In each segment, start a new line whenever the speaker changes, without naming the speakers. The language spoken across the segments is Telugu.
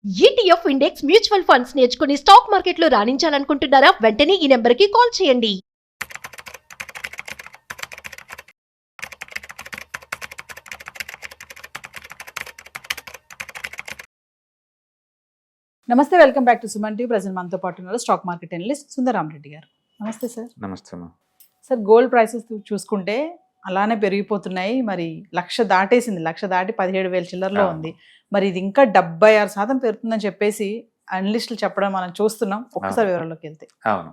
ఈటీఎఫ్ ఇండెక్స్ మ్యూచువల్ ఫండ్స్ నేర్చుకుని స్టాక్ మార్కెట్లో రాణించాలనుకుంటున్నారా? వెంటనే ఈ నెంబర్కి కాల్ చేయండి.
నమస్తే, welcome back to Suman TV. Present మనతో పాటు ఉన్నారు స్టాక్ మార్కెట్ అనలిస్ట్ సుందరరామరెడ్డి గారు. నమస్తే సార్.
నమస్తే అమ్మా.
సార్, గోల్డ్ ప్రైసెస్ చూసుకుంటే అలానే పెరిగిపోతున్నాయి. మరి 1,00,000 దాటేసింది, 1,00,000 దాటి 17,000 చిల్లరలో ఉంది. మరి ఇది ఇంకా 76% పెరుగుతుందని చెప్పేసి అనలిస్టులు చెప్పడం మనం చూస్తున్నాం. ఒక్కసారి వివరాల్లోకి వెళ్తే.
అవును,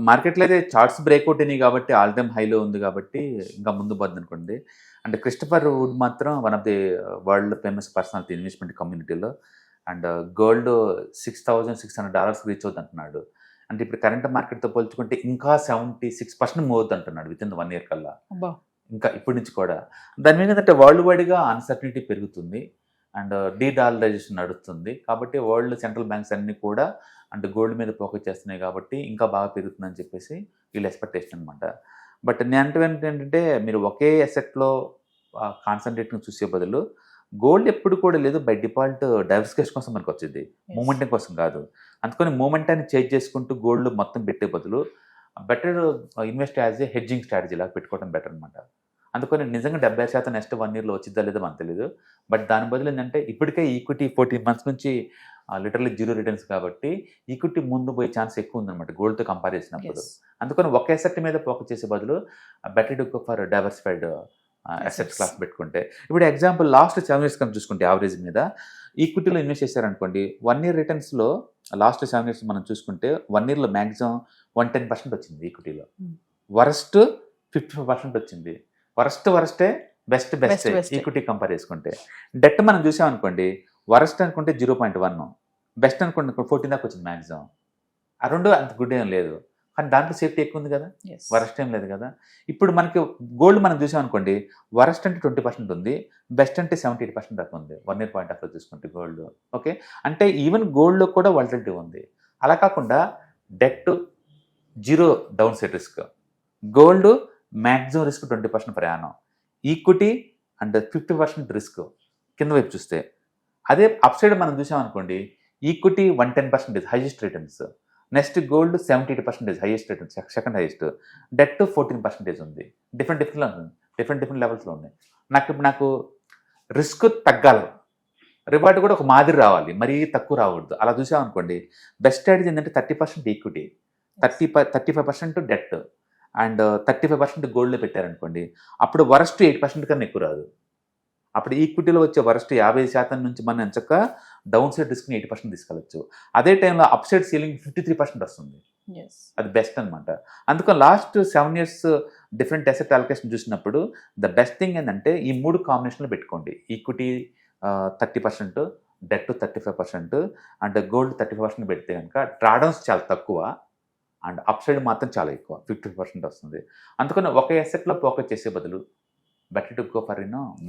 మార్కెట్లో అయితే చార్ట్స్ బ్రేక్అవుట్ అయినాయి కాబట్టి ఆల్ టైమ్ హైలో ఉంది కాబట్టి ఇంకా ముందు పోద్ది అనుకోండి. అండ్ క్రిస్టఫర్ వుడ్ మాత్రం one of the world famous personality investment కమ్యూనిటీలో. అండ్ గోల్డ్ $6,600 రీచ్ అవుతుంది అంటున్నాడు. అంటే ఇప్పుడు కరెంట్ మార్కెట్తో పోల్చుకుంటే ఇంకా 76% మూవ్ అవుతుంది అంటున్నాడు విత్ ఇన్ 1 year కల్లా. ఇంకా ఇప్పటి నుంచి కూడా దాని మీద ఏంటంటే వరల్డ్ వైడ్గా అన్సర్టనిటీ పెరుగుతుంది అండ్ డీడాలరైజేషన్ నడుస్తుంది కాబట్టి వరల్డ్ సెంట్రల్ బ్యాంక్స్ అన్నీ కూడా అంటే గోల్డ్ మీద ఫోకస్ చేస్తున్నాయి కాబట్టి ఇంకా బాగా పెరుగుతుందని చెప్పేసి వీళ్ళ ఎక్స్పెక్టేషన్ అనమాట. బట్ నేను అంటే ఏంటంటే మీరు ఒకే అసెట్లో కాన్సన్ట్రేట్ని చూసే బదులు గోల్డ్ ఎప్పుడు కూడా లేదు బై డిఫాల్ట్ డైవర్సిఫికేషన్ కోసం మనకు వచ్చింది, మూమెంటం కోసం కాదు. అందుకని మూమెంటాన్ని చేంజ్ చేసుకుంటూ గోల్డ్ మొత్తం పెట్టే బదులు better invest as a hedging strategy లాగా పెట్టుకోవడం బెటర్ అనమాట. అందుకని నిజంగా 70% నెక్స్ట్ 1 yearలో వచ్చిద్దా లేదో మనకు తెలియదు. బట్ దాని బదులు ఏంటంటే ఇప్పటికే ఈక్విటీ 14 months నుంచి లిటరల్లీ 0 రిటర్న్స్ కాబట్టి ఈక్విటీ ముందు పోయే ఛాన్స్ ఎక్కువ ఉందన్నమాట గోల్డ్తో కంపేర్ చేసినప్పుడు. అందుకని ఒక అసెట్ మీద ఫోకస్ చేసే బదులు better to for diversified asset class పెట్టుకుంటే. ఇప్పుడు ఎగ్జాంపుల్ లాస్ట్ 7 years కనుక చూసుకుంటే యావరేజ్ మీద ఈక్విటీలో ఇన్వెస్ట్ చేశారనుకోండి 1 year రిటర్న్స్లో లాస్ట్ 7 years మనం చూసుకుంటే 1 yearలో మ్యాక్సిమం 110% వచ్చింది ఈక్విటీలో. వరస్ట్ 55% వచ్చింది. వరస్టే బెస్ట్ ఈక్విటీ కంపేర్ చేసుకుంటే. డెట్ మనం చూసామనుకోండి వరస్ట్ అనుకుంటే 0.1, బెస్ట్ అనుకుంటే 14 దాకా వచ్చింది మ్యాక్సిమం. ఆ రెండు అంత గుడ్ ఏం లేదు కానీ దాంట్లో సేఫ్టీ ఎక్కువ ఉంది కదా, వరస్ట్ ఏం లేదు కదా. ఇప్పుడు మనకి గోల్డ్ మనం చూసామనుకోండి వరస్ట్ అంటే 20% ఉంది, బెస్ట్ అంటే 78% దాకా ఉంది 1 year పాయింట్ ఆఫ్ వ్యూ చూసుకుంటే గోల్డ్. ఓకే, అంటే ఈవెన్ గోల్డ్లో కూడా వాలటిలిటీ ఉంది. అలా కాకుండా debt 0 down side risk, gold maximum risk 20% ప్రయాణం, ఈక్విటీ అండ్ 50% రిస్క్ కింద వైపు చూస్తే. అదే అప్ సైడ్ మనం చూసామనుకోండి equity 110% highest returns, next gold 78% highest returns second highest, debt 14% ఉంది. డిఫరెంట్ లెవెల్స్లో ఉన్నాయి. నాకు రిస్క్ తగ్గాలి, రివార్డ్ కూడా ఒక మాదిరి రావాలి, మరీ తక్కువ రాకూడదు. అలా చూసామనుకోండి బెస్ట్ స్ట్రాటజీ ఏంటంటే 30% ఈక్విటీ, 35% డెట్ అండ్ 35% గోల్డ్లో పెట్టారనుకోండి అప్పుడు వరస్ట్ 8% కన్నా ఎక్కువ రాదు. అప్పుడు ఈక్విటీలో వచ్చే వరస్ట్ 50% నుంచి మనం ఎంచక్క డౌన్ సైడ్ రిస్క్ని 80% తీసుకెళ్ళచ్చు. అదే టైంలో అప్ సైడ్ సీలింగ్ 53% వస్తుంది. అది బెస్ట్ అనమాట. అందుకని last 7 years different asset allocation చూసినప్పుడు ద బెస్ట్ థింగ్ ఏంటంటే ఈ 3 కాంబినేషన్లో పెట్టుకోండి. ఈక్విటీ 30%, డెట్ 35% అండ్ గోల్డ్ 35% పెడితే కనుక డ్రాడౌన్స్ చాలా తక్కువ అండ్ అప్ సైడ్ మాత్రం చాలా ఎక్కువ 50% వస్తుంది. అందుకని ఒక అసెట్లో ఫోకస్ చేసే బదులు better to go for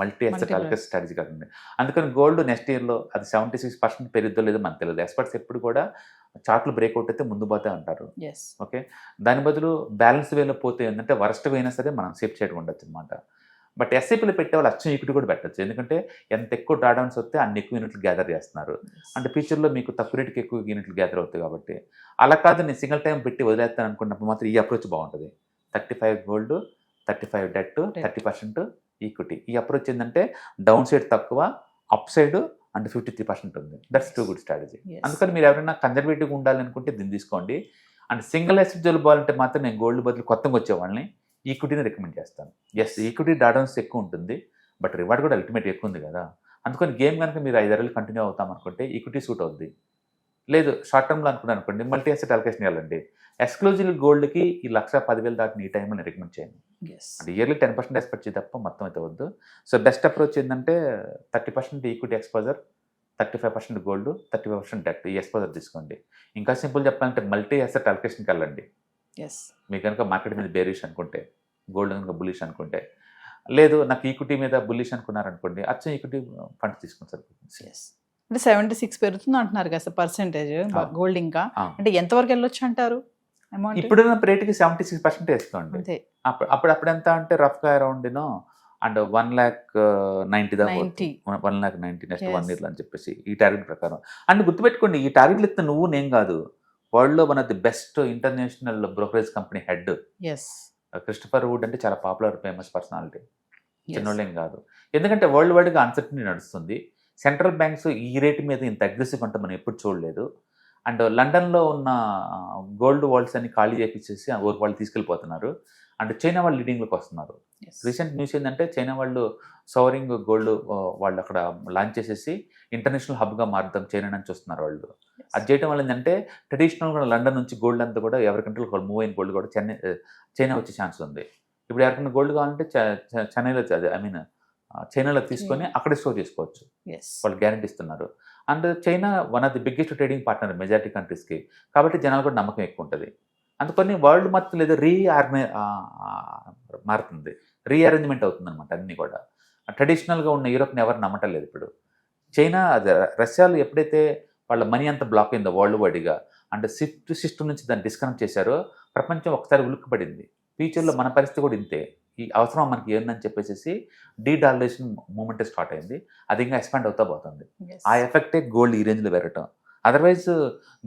multi asset allocation strategy కాదండి. అందుకని గోల్డ్ నెక్స్ట్ ఇయర్లో అది 76% పెరుగుద్దో లేదో మనకు తెలియదు. ఎక్స్పర్ట్స్ ఎప్పుడు కూడా చార్ట్లు బ్రేక్అవుట్ అయితే ముందు పోతే అంటారు. ఓకే, దాని బదులు బ్యాలెన్స్ వేలో పోతే ఏంటంటే వరస్ట్ అయినా సరే మనం సేఫ్ చేయడం ఉండొచ్చు అనమాట. బట్ ఎస్ఐపీలో పెట్టే వాళ్ళు అచ్చం ఈక్విటీ కూడా పెట్టచ్చు, ఎందుకంటే ఎంత ఎక్కువ డ్రాడౌన్స్ వస్తే అన్ని ఎక్కువ యూనిట్లు గ్యాదర్ చేస్తున్నారు. అంటే ఫ్యూచర్లో మీకు తక్కువ రేటుకి ఎక్కువ యూనిట్లు గ్యాదర్ అవుతాయి కాబట్టి. అలా కాదు నేను సింగిల్ టైం పెట్టి వదిలేస్తాను అనుకున్నప్పుడు మాత్రం ఈ అప్రోచ్ బాగుంటుంది. 35 గోల్డ్, 35 డెట్, 30% ఈక్విటీ. ఈ అప్రోచ్ ఏంటంటే డౌన్ సైడ్ తక్కువ, అప్ సైడ్ అండ్ 53% ఉంది. That's too good strategy. అందుకని మీరు ఎవరైనా కన్జర్వేటివ్గా ఉండాలనుకుంటే దీన్ని తీసుకోండి. అండ్ సింగిల్ అసెట్ జోలిపోవాలంటే మాత్రం నేను గోల్డ్ బదులు కొత్తగా వచ్చే వాళ్ళని ఈక్విటీని రికమెండ్ చేస్తాను. ఎస్, ఈక్విటీ డాడౌన్స్ ఎక్కువ ఉంటుంది బట్ రివార్డ్ కూడా అల్టిమేట్ ఎక్కువ ఉంది కదా. అందుకని గేమ్ కనుక మీరు 5 years కంటిన్యూ అవుతాం అనుకుంటే ఈక్విటీ సూట్ అవుద్ది. లేదు షార్ట్ టర్మ్లో అనుకున్నాను అనుకోండి మల్టీ అసెట్ అలొకేషన్ వెళ్ళండి. ఎక్స్క్లూజివ్ గోల్డ్కి ఈ 1,10,000 దాటిని ఈ టైంలో నేను రికమెండ్ చేయను. అంటే ఇయర్లీ 10% ఎక్స్పెక్ట్ చేయ తప్ప మొత్తం అయితే వద్దు. సో బెస్ట్ అప్రోచ్ ఏంటంటే 30% ఈక్విటీ ఎక్స్పోజర్, 35% గోల్డ్, 35% డెట్ ఈ ఎక్స్పోజర్ తీసుకోండి. ఇంకా సింపుల్ చెప్పాలంటే మల్టీ అసెట్ అలొకేషన్కి వెళ్ళండి. మీకు కనుక మార్కెట్ మీద బేరిష్ అనుకుంటే, గోల్డ్ కనుక బుల్లిష్ అనుకుంటే. లేదు నాకు ఈక్విటీ మీద బుల్లిష్ అనుకున్నారనుకోండి అచ్చం ఈక్విటీ ఫండ్ తీసుకుని సరిపోతుంది.
అంటే 76 పెరుగుతుంది అంటున్నారు కదా పర్సెంటేజ్ గోల్డ్. ఇంకా అంటే ఎంతవరకు వెళ్ళొచ్చు అంటారు?
ఇప్పుడున్న రేటుకి 76% వేసుకోండి. అప్పుడు ఎంత అంటే రఫ్గా అరౌండ్ అండ్ 1,90,000 దాకా
90.
1,90,000 నెక్స్ట్
Yes.
1 ఇయర్లో అని చెప్పేసి ఈ టార్గెట్ ప్రకారం. అండ్ గుర్తుపెట్టుకోండి, ఈ టార్గెట్లు ఇస్తే నువ్వు నేను కాదు, వరల్డ్లో one of the best international brokerage company head
is
Christopher Wood అంటే చాలా పాపులర్ ఫేమస్ పర్సనాలిటీ, చిన్నోళ్ళేం కాదు. ఎందుకంటే వరల్డ్ వైడ్గా అన్సర్టనిటీ నడుస్తుంది. సెంట్రల్ బ్యాంక్స్ ఈ రేటు మీద ఇంత అగ్రెసివ్ అంటే మనం ఎప్పుడు చూడలేదు. అండ్ లండన్లో ఉన్న గోల్డ్ వాల్ట్స్ అన్ని ఖాళీ చేపించేసి వాళ్ళు తీసుకెళ్ళిపోతున్నారు. అండ్ చైనా వాళ్ళు లీడింగ్లోకి వస్తున్నారు. రీసెంట్ న్యూస్ ఏంటంటే చైనా వాళ్ళు సోవరింగ్ గోల్డ్ వాళ్ళు అక్కడ లాంచ్ చేసేసి ఇంటర్నేషనల్ హబ్గా మారుదాం చైనా నుంచి వస్తున్నారు వాళ్ళు. అది చేయడం వల్ల ఏంటంటే ట్రెడిషనల్గా లండన్ నుంచి గోల్డ్ అంతా కూడా ఎవరికంటే మూవ్ అయిన గోల్డ్ కూడా చైనా వచ్చే ఛాన్స్ ఉంది. ఇప్పుడు ఎవరికైనా గోల్డ్ కావాలంటే చెన్నైలో చైనాలో తీసుకొని అక్కడే స్టోర్ చేసుకోవచ్చు, వాళ్ళు గ్యారెంటీ ఇస్తున్నారు. And China one of the biggest trading partner majority కంట్రీస్కి, కాబట్టి జనాలు కూడా నమ్మకం ఎక్కువ ఉంటుంది. అందుకని వరల్డ్ మొత్తం లేదా మారుతుంది, రీఅరేంజ్మెంట్ అవుతుంది అనమాట. అన్నీ కూడా ట్రెడిషనల్గా ఉన్న యూరోప్ని ఎవరు నమ్మటం లేదు ఇప్పుడు. చైనా రష్యాలో ఎప్పుడైతే వాళ్ళ మనీ అంతా బ్లాక్ అయిందో వరల్డ్ వైడ్గా, అంటే సిస్టమ్ నుంచి దాన్ని డిస్కనెక్ట్ చేశారో ప్రపంచం ఒకసారి ఉలిక్కిపడింది. ఫ్యూచర్లో మన పరిస్థితి కూడా ఇంతే, ఈ అవసరం మనకి ఏందని చెప్పేసి డీడాలరేషన్ మూమెంట్ స్టార్ట్ అయింది. అది ఇంకా ఎక్స్పాండ్ అవుతా పోతుంది. ఆ ఎఫెక్టే గోల్డ్ ఈ రేంజ్లో పెరగటం. అదర్వైజ్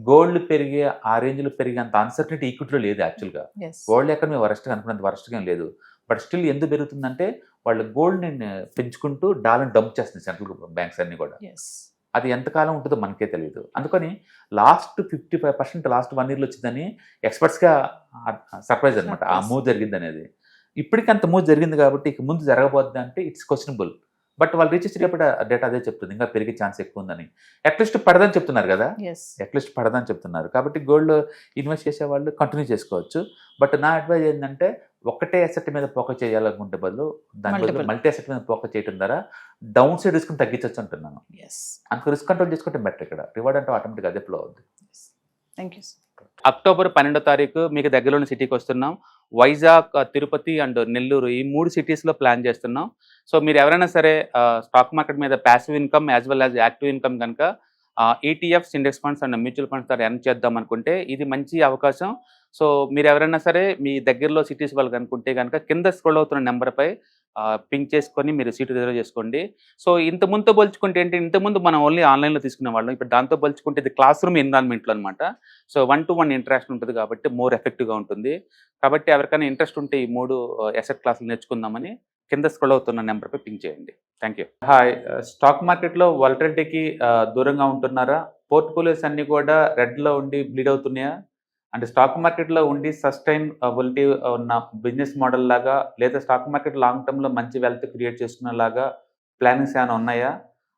గోల్డ్ పెరిగే ఆ రేంజ్లో పెరిగే అంత అన్సర్టనిటీ ఈక్విటీలో లేదు యాక్చువల్గా. వరల్డ్ ఎక్కడ వరస్ట్గా అనుకున్నంత వరస్ట్గా ఏం లేదు. బట్ స్టిల్ ఎందుకు పెరుగుతుందంటే వాళ్ళు గోల్డ్ని పెంచుకుంటూ డాలర్ని డంప్ చేస్తుంది సెంట్రల్ బ్యాంక్స్ అన్నీ కూడా. అది ఎంతకాలం ఉంటుందో మనకే తెలియదు. అందుకని లాస్ట్ 55% లాస్ట్ 1 yearలో వచ్చిందని ఎక్స్పర్ట్స్గా సర్ప్రైజ్ అనమాట ఆ మూవ్ జరిగింది అనేది. ఇప్పటికి అంత మూవ్ జరిగింది కాబట్టి ఇక ముందు జరగబోద్ది అంటే ఇట్స్ క్వశ్చనబుల్. బట్ వాళ్ళు రీసెర్చ్ డేటా అదే చెప్తుంది, ఇంకా పెరిగే ఛాన్స్ ఎక్కువ ఉందని. అట్లీస్ట్ పడదని చెప్తున్నారు కదా, అట్లీస్ట్ పడదని చెప్తున్నారు. కాబట్టి గోల్డ్ ఇన్వెస్ట్ చేసే వాళ్ళు కంటిన్యూ చేసుకోవచ్చు. బట్ నా అడ్వైజ్ ఏంటంటే ఒకటే అసెట్ మీద ఫోకస్ చేయాలనుకుంటే బదులు దాని బదులు మల్టీ అసెట్ మీద ఫోకస్ చేయడం ద్వారా డౌన్ సైడ్ రిస్క్ తగ్గించవచ్చు అంటున్నాను. అందుకు రిస్క్ కంట్రోల్ చేసుకుంటే బెటర్. ఇక్కడ రివార్డ్ అంటే ఆటోమేటిక్గా అదే ఫ్లో అవుతుంది.
Thank you.
అక్టోబర్ 12వ తారీఖు మీకు దగ్గరలోని సిటీకి వస్తున్నాం. వైజాగ్, తిరుపతి అండ్ నెల్లూరు ఈ 3 సిటీస్లో ప్లాన్ చేస్తున్నాం. సో మీరు ఎవరైనా సరే స్టాక్ మార్కెట్ మీద passive income as well as active income కనుక ETFs, index funds and mutual funds ద్వారా ఎర్న్ చేద్దాం అనుకుంటే ఇది మంచి అవకాశం. సో మీరు ఎవరైనా సరే మీ దగ్గరలో సిటీస్ వాళ్ళకి అనుకుంటే కనుక కింద స్క్రోల్ అవుతున్న నెంబర్పై పింక్ చేసుకొని మీరు సీటు రిజర్వ్ చేసుకోండి. సో ఇంతకుముందుతో పోల్చుకుంటే ఏంటి, ఇంతకుముందు మనం ఓన్లీ ఆన్లైన్లో తీసుకునే వాళ్ళం. ఇప్పుడు దాంతో పోల్చుకుంటే ఇది క్లాస్ రూమ్ ఎన్విరాన్మెంట్లో అనమాట. సో 1-to-1 ఇంటరాక్షన్ ఉంటుంది కాబట్టి మోర్ ఎఫెక్టివ్గా ఉంటుంది. కాబట్టి ఎవరికైనా ఇంట్రెస్ట్ ఉంటే ఈ 3 అసెట్ క్లాసులు నేర్చుకుందామని కింద స్క్రోల్ అవుతున్న నెంబర్పై పింక్ చేయండి. Thank you. హాయ్, స్టాక్ మార్కెట్లో వాలటిలిటీకి దూరంగా ఉంటున్నారా? పోర్ట్ఫోలియోస్ అన్నీ కూడా రెడ్లో ఉండి బ్లీడ్ అవుతున్నాయా? అంటే స్టాక్ మార్కెట్లో ఉండి సస్టైనబిలిటీ ఉన్న బిజినెస్ మోడల్ లాగా, లేదా స్టాక్ మార్కెట్ లాంగ్ టర్మ్లో మంచి వెల్త్ క్రియేట్ చేసుకునేలాగా ప్లానింగ్స్ ఏమైనా ఉన్నాయా?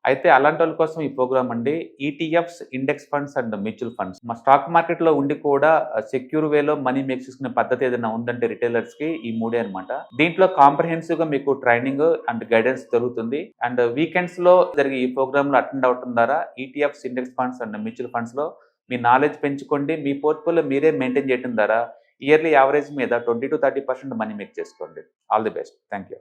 అయితే అలాంటి వాళ్ళ కోసం ఈ ప్రోగ్రామ్ అండి. ETFs, index funds and mutual funds. మా స్టాక్ మార్కెట్లో ఉండి కూడా సెక్యూర్ వేలో మనీ మేక్ చేసుకునే పద్ధతి ఏదైనా ఉందంటే రిటైలర్స్కి ఈ 3 అనమాట. దీంట్లో కాంప్రహెన్సివ్గా మీకు ట్రైనింగ్ అండ్ గైడెన్స్ జరుగుతుంది. అండ్ వీకెండ్స్లో జరిగే ఈ ప్రోగ్రామ్లో అటెండ్ అవడం ద్వారా ETFs, index funds and mutual ఫండ్స్లో మీ నాలెడ్జ్ పెంచుకోండి. మీ పోర్ట్ఫోలియో మీరే మెయింటైన్ చేయడం ద్వారా ఇయర్లీ యావరేజ్ మీద 20-30% మనీ మేక్ చేసుకోండి. All the best. Thank you.